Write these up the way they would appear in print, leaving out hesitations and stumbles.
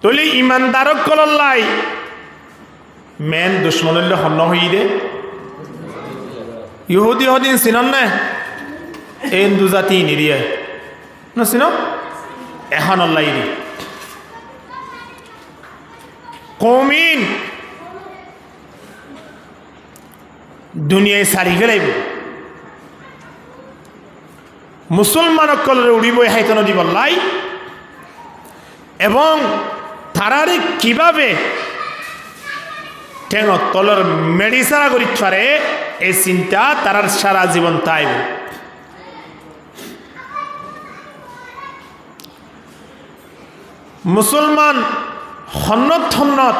তলি ইমানদারক কলল্লাই মেন দুশ্মনল্য হন্য হই দে ইহুদি হদিন চিনন নে এই দুজাতি নিরিয়ে না চিন এখন অল্লাই দি কৌমিন দুনিয়ায় সারি ফেলাইব মুসলমানক কলরে উড়িব হাইতন দিব লাই এবং তারারে কিভাবে ঠেঙ তলর মেডিসারা করি পারে এই চিন্তা তারার সারা জীবন তাইব মুসলমান হন্নত হন্নত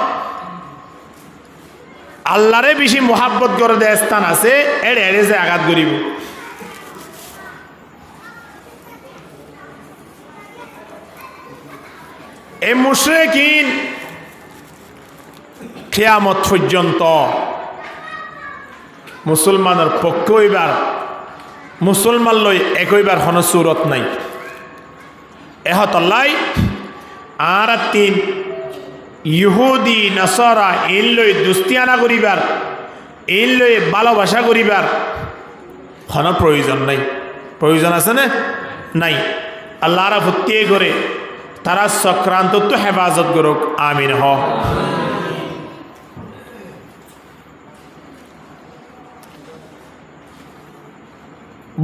আল্লাহরে বেশি মোহাব্বত করে দেয় স্থান আছে এড়ে এড়ে যে আঘাত করিব এই মুশরিকিন কিয়ামত পর্যন্ত মুসলমানের পক্ষ হইবার মুসলমান লই একইবার হন সুরত নাই এহতল্লাই আর তিন ইহুদি নাসারা এই লই দুস্তিয়ানা করিবার এই লই ভালোবাসা করিবার হন প্রয়োজন নাই প্রয়োজন আছে না নাই আল্লাহরা ভর্তি করে তারা সক্রান্ত তো হেফাজত করুক আমিন হ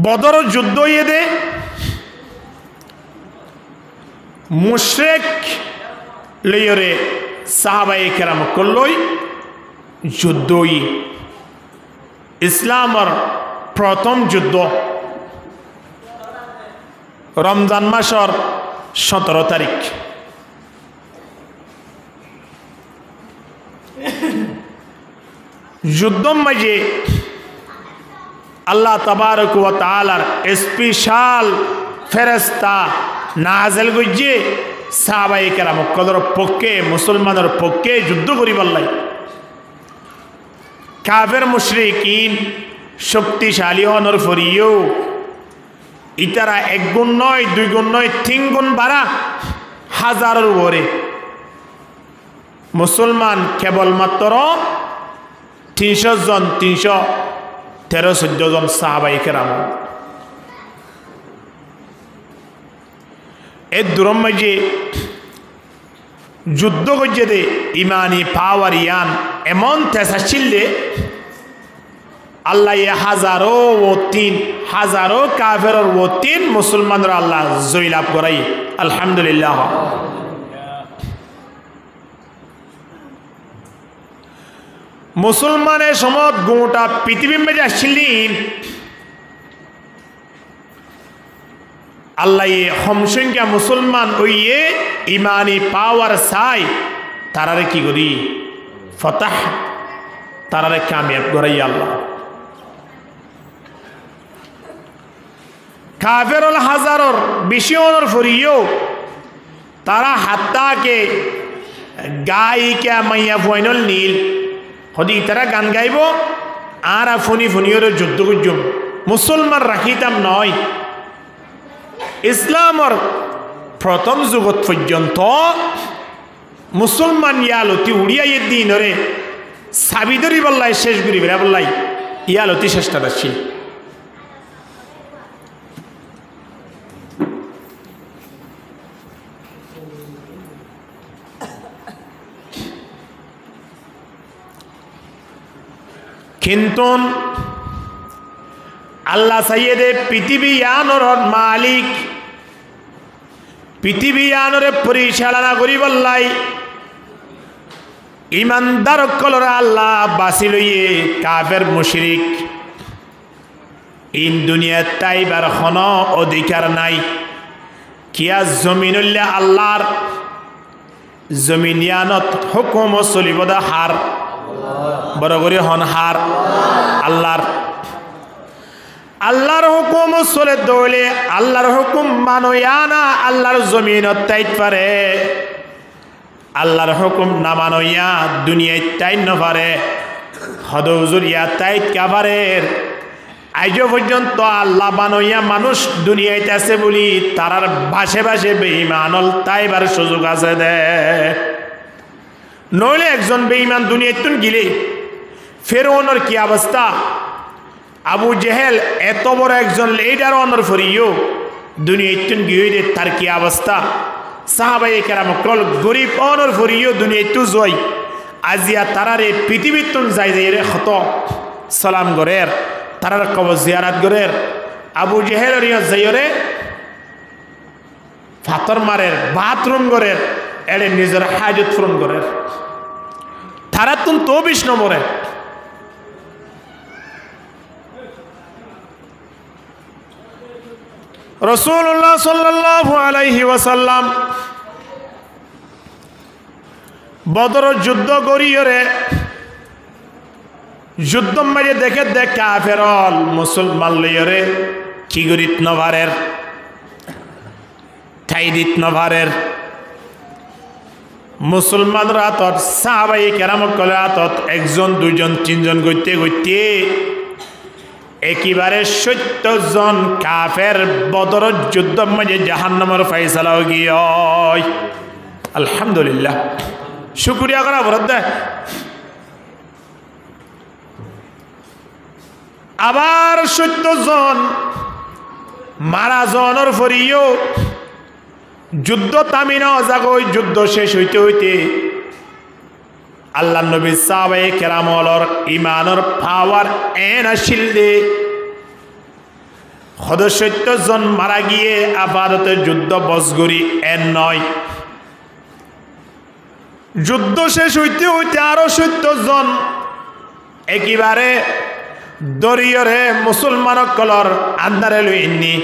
বদর যুদ্ধ দে মুশরিক লইরে সাহাবায়ে কেরাম কল্লই যুদ্ধই ইসলামর প্রথম যুদ্ধ রমজান মাসর 17 তারিখ যুদ্ধ মাঝে আল্লাহ তাবারক ওয়া তাআলার স্পেশাল ফেরেশতা নাযিল গইয়ে সাহাবায়ে কেরাম কদর পক্ষে মুসলমানের পক্ষে যুদ্ধ করিবার লাই কাফের মুশরিকিন শক্তিশালী হনর ফরিও ইতারা এক গুণ নয় দুই গুণ নয় তিন গুণ বাড়া হাজারের উপরে মুসলমান কেবলমাত্র 300 জন 313-14 জন সাহাবায়ে কেরাম এ দুরম মাঝে যুদ্ধ করছে দে ইমানি পাওয়ার ইয়ান এমন তেসা ছিললে আল্লাহ হাজারো কাফের ও তিন মুসলমানরা আল্লাহ জয়লাভ করাই আলহামদুলিল্লাহ মুসলমানের সমত গোটা পৃথিবী মেজে আসছিলেন আল্লাহ হমসংখ্যা মুসলমান ওইয়ে ইমানি পাওয়ার চাই তারারে কি করি ফতাহ তারারে কামিয়াব করাই আল্লাহ কাফেরল হাজারর বেশি অনর ফরিও তারা হাত্তাকে গায়িকা মাইয়া ফয়নল নীল হদি তারা গান গাইব আর ফনি ফনিয়র যুদ্ধ করজম মুসলমান রাখিতাম নয় ইসলামর প্রথম যুগত পর্যন্ত মুসলমান ইয়ালতি উড়িয়াই দিনরে সাবিদরি বললাই শেষ করি বেড়া বললাই ইয়ালতি চেষ্টা করছি কিন্তু আল্লাহ সাইয়েদে পৃথিবী আনর মালিক পৃথিবী আনরে পরিচালনা করি বললাই ইমানদার কলরা আল্লাহ বাসি লইয়ে কাফের মুশরিক ইন দুনিয়া তাইবার হন অধিকার নাই কিয়া জমিনুল্লাহ আল্লাহর জমিনিয়ানত হুকুম চলিবদা হার বড় করে হন হার আল্লাহর হুকুম চলে দৌলে আল্লাহর হুকুম মানইয়ানা আল্লাহর জমিনত তাইত পারে আল্লাহর হুকুম না মানইয়া দুনিয়ায় তাইত নপারে হদৌজুরিয়া তাইত কাবারের আজ পর্যন্ত আল্লাহ বানইয়া মানুষ দুনিয়াতে আছে বলি তারার ভাসে ভাসে বেঈমানল তাইবার সুযোগ আছে দে নইলে একজন বেঈমান দুনিয়াতুন গিলে ফেরাউনের কি অবস্থা আবু জেহেল এত বড় একজন লিডার অনর ফরিও দুনিয়াতুন গিয়ে তার কি অবস্থা সাহাবায়ে কেরাম কল গরিব অনর ফরিও দুনিয়াতু জয় আজিয়া তারারে পৃথিবীতুন যাই যাই রে খত সালাম গরের তারার কবর জিয়ারত গরের আবু জেহেল রিয়া যাইরে ফাতর মারের বাথরুম গরের এড়ে নিজের হাজত পূরণ করের তারা তুন 24 নম্বরে রাসূলুল্লাহ সাল্লাল্লাহু আলাইহি ওয়াসাল্লাম বদর যুদ্ধ করিয়রে যুদ্ধ মাঝে দেখে দেখ কাফেরল মুসলমান লইরে কি গরিত নভারের ঠাইদিত নভারের মুসলমানরা তত সাহাবায়ে কেরাম কলে তত একজন দুইজন তিনজন গইতে গইতে একেবারে 70 জন কাফের বদর যুদ্ধ মাঝে জাহান্নামের ফয়সালা গিয়ে আলহামদুলিল্লাহ শুকরিয়া করা বরদ আবার 70 জন মারা জনের ফরিও যুদ্ধ তামিনা জাগই যুদ্ধ শেষ হইতে হইতে আল্লাহ নবী সাহাবায়ে কেরামলর ইমানের পাওয়ার এন আসিল দে 70 জন মারা গিয়ে আপাতত যুদ্ধ বসগরি এন নয় যুদ্ধ শেষ হইতে হইতে আরো 70 জন একেবারে দরিয়রে মুসলমান কলর আন্দারে লইনি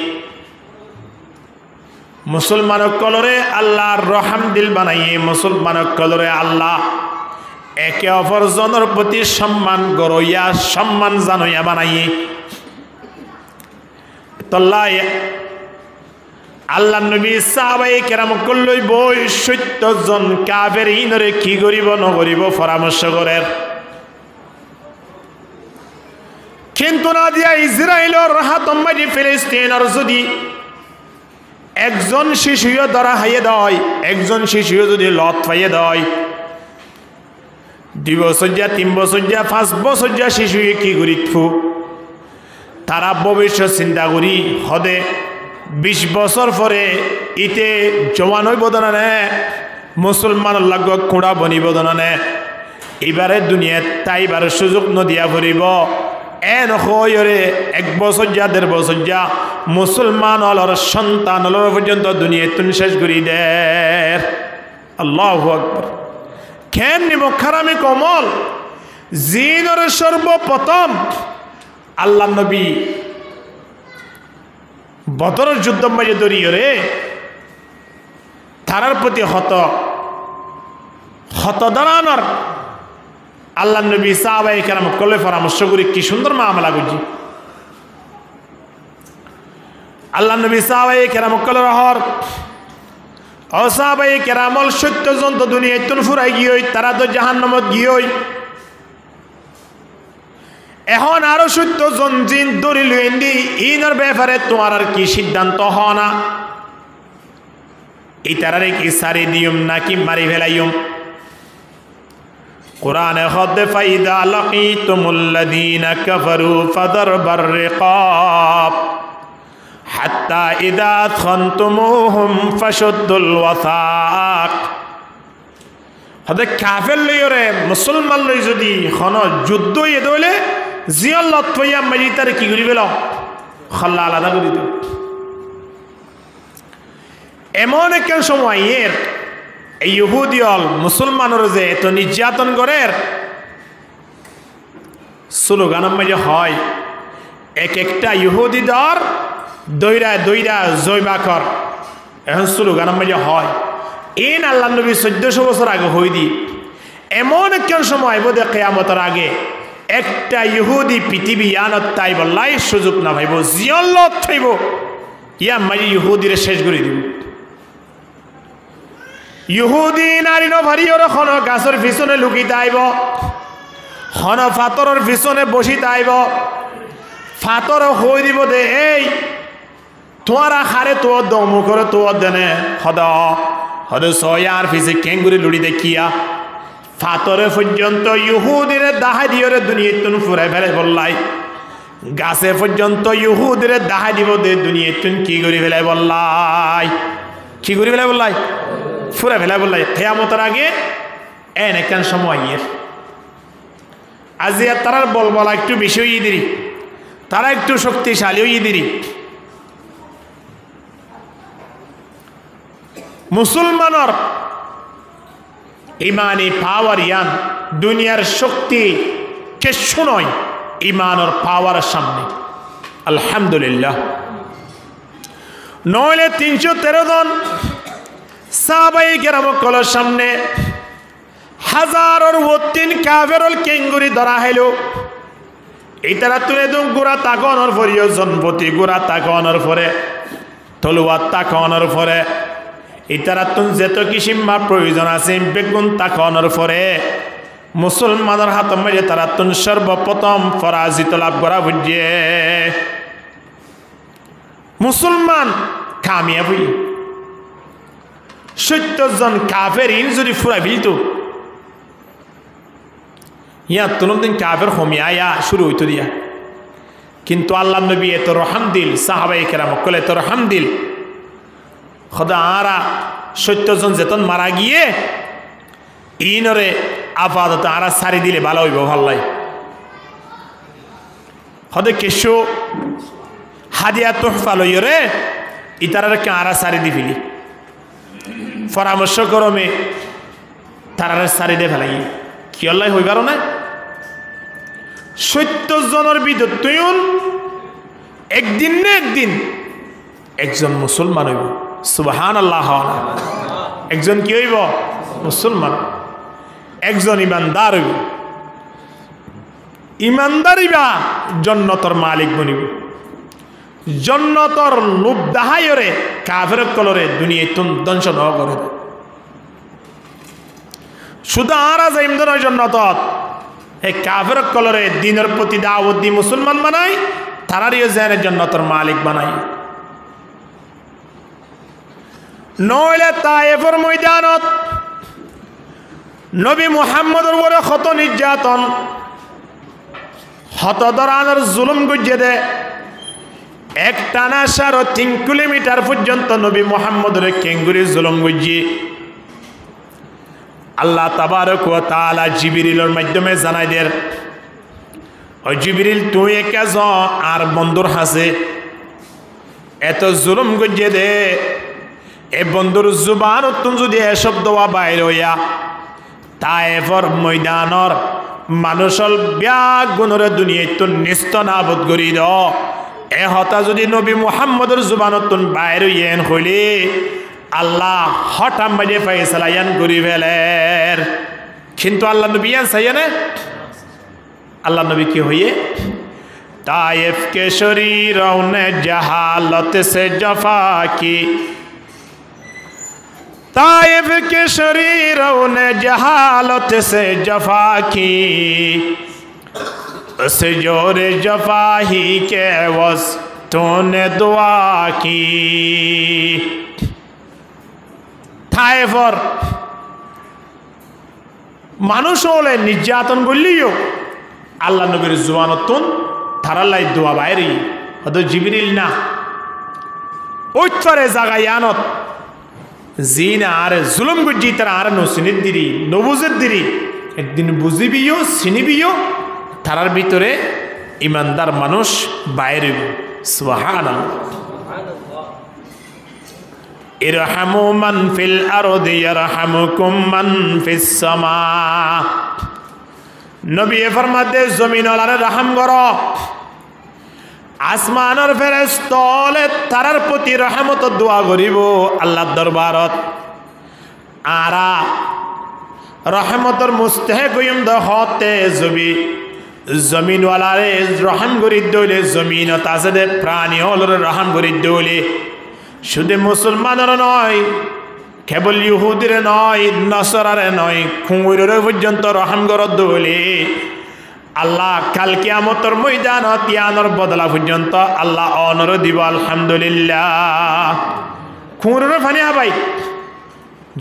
মুসলমান কলরে আল্লাহর রহম দিল বানাইয়ে মুসলমান কলরে আল্লাহ একে অপর জনের প্রতি সম্মান গরইয়া সম্মান জানইয়া বানাইয়ে তল্লাই আল্লাহ নবী সাহাবায়ে কেরাম কল্লই বই 70 জন কাফের ইনরে কি করিব ন করিব পরামর্শ করের কিন্তু না দিয়া ইসরায়েলের রাহাত মাঝে ফিলিস্তিনের যদি একজন শিশুও ধরা হাইয়ে দেয় একজন শিশুও যদি লত পাইয়ে দেয় 2 বছর যা 3 বছর যা 5 বছর যা শিশু কি করি তারা ভবিষ্যৎ চিন্তা করি হদে 20 বছর পরে ইতে জওয়ান হইব না মুসলমান লাগ কুড়া বনিব না এবারে দুনিয়াত তাইবার সুযোগ নদিয়া ভরিব এন হয়রে 1 বছর যা 1.5 বছর যা মুসলমান অলর সন্তান অলর পর্যন্ত দুনিয়া তুন শেষ করি দের আল্লাহু আকবার কেন নিব খারামি কমল জিনর সর্বপ্রথম আল্লাহ নবী বদরের যুদ্ধ মাঝে দরিয়রে তারার প্রতি হত দাঁড়ানোর আল্লাহ নবী সাহাবায়ে কেরাম কলে পরামর্শ করি কি সুন্দর মামলা করছি আল্লাহ নবী সাহাবায়ে কেরাম কলে রহর ও সাহাবায়ে কেরামল 70 জন তো দুনিয়ায় তুন ফুরাই গিয়ে তারা তো জাহান্নামত গিয়ে এখন আরো 70 জন জিন দরিল এন্ডি ইনার ব্যাপারে তোমার আর কি সিদ্ধান্ত হ না এই তারারে কি সারি দিয়ম নাকি মারি ফেলাইম কোরআনে খদ ফাইদা লাকিতুমুল লাযিনা কাফারু ফাদরবার রিকাব হাত্তা ইযা খানতুমুহুম ফাশুদ্দুল ওয়াসাক হদে কাফের লইরে মুসলমান লই যদি খন যুদ্ধ এ দইলে জিয়াল্লাত পয়া মারিতারে কি করি বেল খল্লা আলাদা করি দাও এমন এক সময় এর এই ইহুদিয়ল মুসলমানের যে এত নির্যাতন করের স্লোগানের মাঝে হয় এক একটা ইহুদি দর দইরা দইরা জয়বাকর এখন স্লোগানের মাঝে হয় এন আল্লাহ নবী 1400 বছর আগে হই দি এমন এক সময় বোধ কিয়ামতের আগে একটা ইহুদি পৃথিবী আনত তাই বললাই সুযোগ না ভাইব জিয়াল্লত থাইব ইয়া মাঝে ইহুদিরে শেষ করে দিব ইহুদি নারী ভারিওর খন গাছের পিছনে লুকিতে আইব খন ফাতরের পিছনে বসিতে আইব ফাতর হই দিব দে এই তোমার হারে তোর দমু করে তোর দেনে হদ হদ সয়ার ফিসে কেঙ্গুরি লুড়ি দেখিয়া ফাতরে পর্যন্ত ইহুদির দাহাদিয়রে দুনিয়াতুন ফুরাই ফেলে বললাই গাছে পর্যন্ত ইহুদের দাহা দিব দে দুনিয়াতুন কি করি ফেলাই বললাই কি করি ফেলাই বললাই ফুরাই ফেলাই বললাই কিয়ামতের আগে এন একখান সময় ইয়ের আজি তারার বলবলা একটু বেশি হয়ে দিরি তারা একটু শক্তিশালী হয়ে দিরি মুসলমানের ইমানি পাওয়ার ইয়ান দুনিয়ার শক্তি কিচ্ছু নয় ইমানের পাওয়ার সামনে আলহামদুলিল্লাহ নইলে 313 জন সাহাবায়ে কেরাম কলের সামনে হাজারের ওতিন কাফেরল কেঙ্গুরি ধরা হইলো এইতারা তুলে দুম গোড়া তাকানোর পরেও জনপতি গোড়া তাকানোর পরে তলোয়ার তাকানোর পরে এইতারা তুন যেত কিসিম্বা প্রয়োজন আছে বেগুন তাকানোর পরে মুসলমানের হাত মেরে তারা তুন সর্বপ্রথম পরাজিত লাভ করা বুঝিয়ে মুসলমান কামিয়াব হই 70 জন কাফের ইন যদি ফুরা ফেলত ইয়া তুলদিন কাফের হমিয়া শুরু হইতো দিয়া কিন্তু আল্লাহ নবী এত রহম দিল সাহাবায়ে কেরাম কলে এত রহম দিল খোদা আরা 70 জন যেতন মারা গিয়ে ইনরে আপাতত আরা সারি দিলে ভালো হইব ভাল্লাই হদে কেশো হাদিয়া তোহফা লইরে ইতারাকে আরা সারি দি ফেলি পরামর্শ করমে তারারে সারি দে ফেলাই কি আল্লাহ হইবার না 70 জনের ভিতর তুইন একদিন না একদিন একজন মুসলমান হইব সুবহানাল্লাহ একজন কি হইব মুসলমান একজন ইমানদার হইব ইমানদারিবা জান্নাতের মালিক বনিব জান্নাতের লোভ দাহায়রে কাফের কলরে দুনিয়াতুন ধ্বংস ন করে শুধু আরা যাইম দন জান্নাতত এই কাফের কলরে দিনের প্রতি দাওয়াত দি মুসলমান বানাই তারারিও জানে জান্নাতের মালিক বানাই নইলে তায়েফের ময়দানত নবী মুহাম্মদের উপরে কত নির্যাতন হত ধরনের জুলুম গুজিয়ে দে এক টানা 3.5 কিলোমিটার পর্যন্ত নবী মুহাম্মদের কেঙ্গুরি জুলুম গুজিয়ে আল্লাহ তাবারক ওয়া তাআলা জিবরিলের মাধ্যমে জানাই দের ও জিবরিল তুই একা য আর বন্ধুর হাসে এত জুলুম গুজিয়ে দে এ বন্ধুর জুবানত তুম যদি এসব দোয়া বাইর হইয়া তায়েফর ময়দানর মানুষল ব্যাগ গুণরে দুনিয়ায় তুন নিস্ত নাবুদ করি দ এ হতা যদি নবী মুহাম্মদের জুবানত তুন বাইর হইয়েন হইলে আল্লাহ হঠাৎ মাঝে ফয়সালা ইয়ান করি ফেলের কিন্তু আল্লাহ নবী ইয়ান সাইয়ানে আল্লাহ নবী কি হইয়ে ताइफ के शरीरों ने जहालत से जफा की, ताइफ के शरीरों ने जहालत से जफा की, उस जोर जफा ही के वस तूने दुआ की। ताइफर মানুষ হলে নির্যাতন করলিও আল্লাহ নবীর জুবানতুন তারালাই দোয়া বাইরে হয়তো জিবরিল না ওইতরে জায়গায় আনত জিনা আরে জুলুম গুজি তারা আর নসিনির দিরি নবুজের দিরি একদিন বুঝিবিও চিনিবিও তারার ভিতরে ইমানদার মানুষ বাইরে সুবহানাল্লাহ। ইরহামু মান ফিল আরদি ইয়ারহামুকুম মান ফিস সামা। নবী ফরমাতে জমিন ওয়ালারে রহম করো, আসমানের ফেরেশতালে তারার প্রতি রহমত দোয়া করিব আল্লাহর দরবারত। আরা রহমতর মুস্তাহিক হইম দ হতে জবি জমিন ওয়ালারে রহম করি দইলে জমিনত আছে দে প্রাণী হলর রহম করি দইলে শুধু মুসলমানের নয়, কেবল ইহুদির নয়, নসরারে নয়, খুঁড়ের পর্যন্ত রহম গরদ দলে আল্লাহ কাল কিয়ামতের ময়দানত ইয়ানোর বদলা পর্যন্ত আল্লাহ অনর দিব আলহামদুলিল্লাহ। খুঁড়ের ফানি আবাই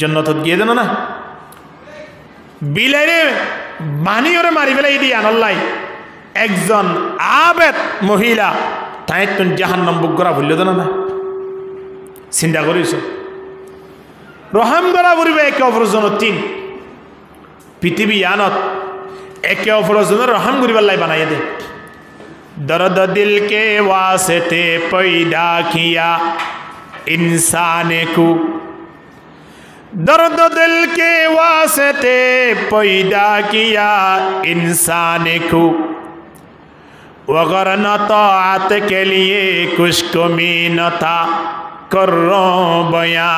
জন্নত গিয়ে দেন না বিলাইরে বানিয়রে মারি ফেলাই দিয়ে আনল্লাই একজন আবেদ মহিলা তাই তুন জাহান্নাম বুক করা ভুলল না চিন্তা করিস রহম করা বলবে একে অপরের জন্য তিন পৃথিবী আনত একে অপরের জন্য রহম করিবার লাই বানাইয়ে দে दर्द दिल के वास्ते पैदा किया इंसान को दर्द दिल के वास्ते पैदा किया इंसान को वगर न ताअत के लिए कुछ कमी न था कर बयां